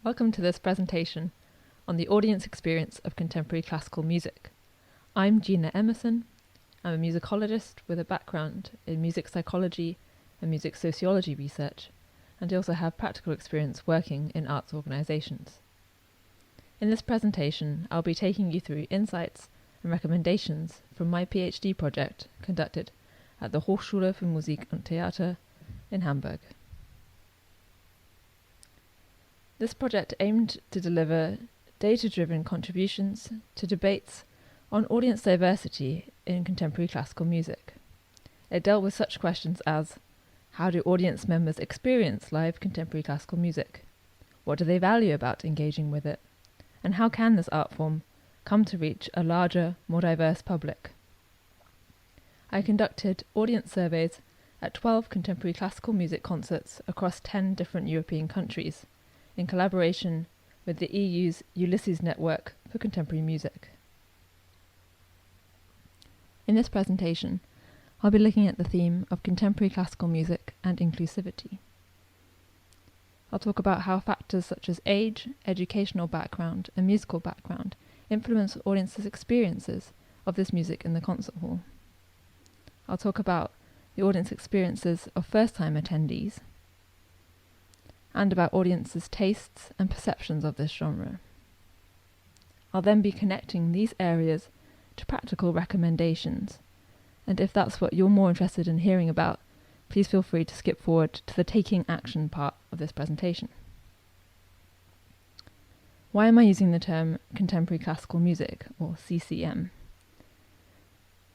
Welcome to this presentation on the audience experience of contemporary classical music. I'm Gina Emerson. I'm a musicologist with a background in music psychology and music sociology research, and I also have practical experience working in arts organisations. In this presentation, I'll be taking you through insights and recommendations from my PhD project conducted at the Hochschule für Musik und Theater in Hamburg. This project aimed to deliver data-driven contributions to debates on audience diversity in contemporary classical music. It dealt with such questions as, how do audience members experience live contemporary classical music? What do they value about engaging with it? And how can this art form come to reach a larger, more diverse public? I conducted audience surveys at 12 contemporary classical music concerts across 10 different European countries, in collaboration with the EU's Ulysses Network for Contemporary Music. In this presentation, I'll be looking at the theme of contemporary classical music and inclusivity. I'll talk about how factors such as age, educational background, and musical background influence audiences' experiences of this music in the concert hall. I'll talk about the audience experiences of first-time attendees, and about audiences' tastes and perceptions of this genre. I'll then be connecting these areas to practical recommendations, and if that's what you're more interested in hearing about, please feel free to skip forward to the taking action part of this presentation. Why am I using the term contemporary classical music, or CCM?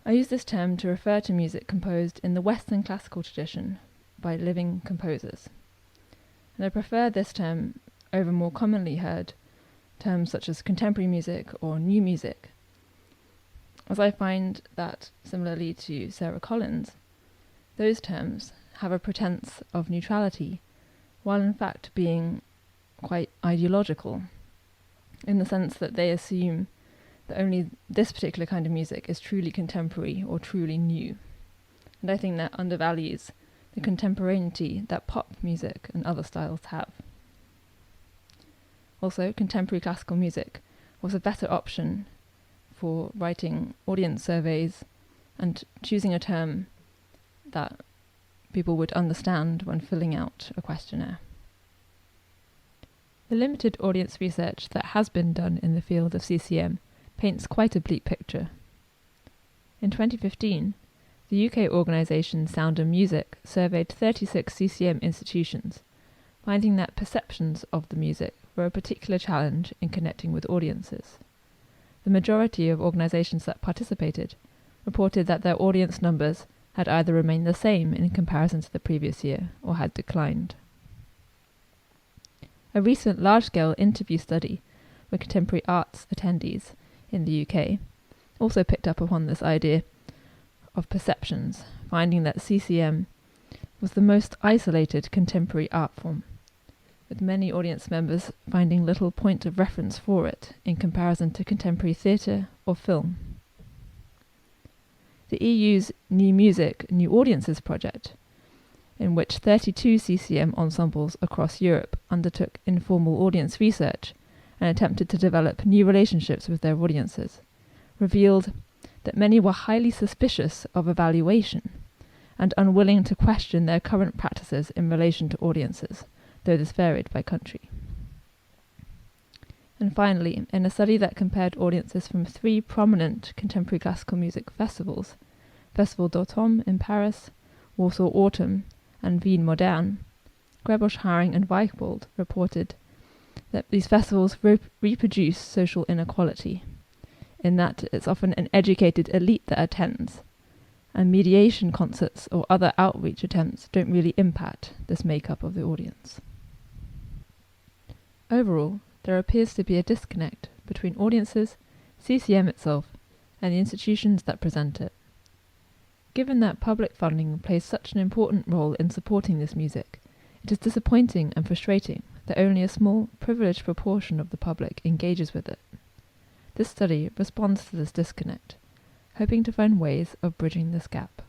I use this term to refer to music composed in the Western classical tradition by living composers. And I prefer this term over more commonly heard terms such as contemporary music or new music, as I find that, similarly to Sarah Collins, those terms have a pretense of neutrality, while in fact being quite ideological, in the sense that they assume that only this particular kind of music is truly contemporary or truly new. And I think that undervalues the contemporaneity that pop music and other styles have. Also, contemporary classical music was a better option for writing audience surveys and choosing a term that people would understand when filling out a questionnaire. The limited audience research that has been done in the field of CCM paints quite a bleak picture. In 2015, the UK organisation Sound and Music surveyed 36 CCM institutions, finding that perceptions of the music were a particular challenge in connecting with audiences. The majority of organisations that participated reported that their audience numbers had either remained the same in comparison to the previous year or had declined. A recent large-scale interview study with contemporary arts attendees in the UK also picked up upon this idea of perceptions, finding that CCM was the most isolated contemporary art form, with many audience members finding little point of reference for it in comparison to contemporary theatre or film. The EU's New Music, New Audiences project, in which 32 CCM ensembles across Europe undertook informal audience research and attempted to develop new relationships with their audiences, revealed that many were highly suspicious of evaluation and unwilling to question their current practices in relation to audiences, though this varied by country. And finally, in a study that compared audiences from 3 prominent contemporary classical music festivals, Festival d'Automne in Paris, Warsaw Autumn, and Wien Modern, Grebos, Haring and Weichbold reported that these festivals reproduce social inequality, in that it's often an educated elite that attends, and mediation concerts or other outreach attempts don't really impact this makeup of the audience. Overall, there appears to be a disconnect between audiences, CCM itself, and the institutions that present it. Given that public funding plays such an important role in supporting this music, it is disappointing and frustrating that only a small, privileged proportion of the public engages with it. This study responds to this disconnect, hoping to find ways of bridging this gap.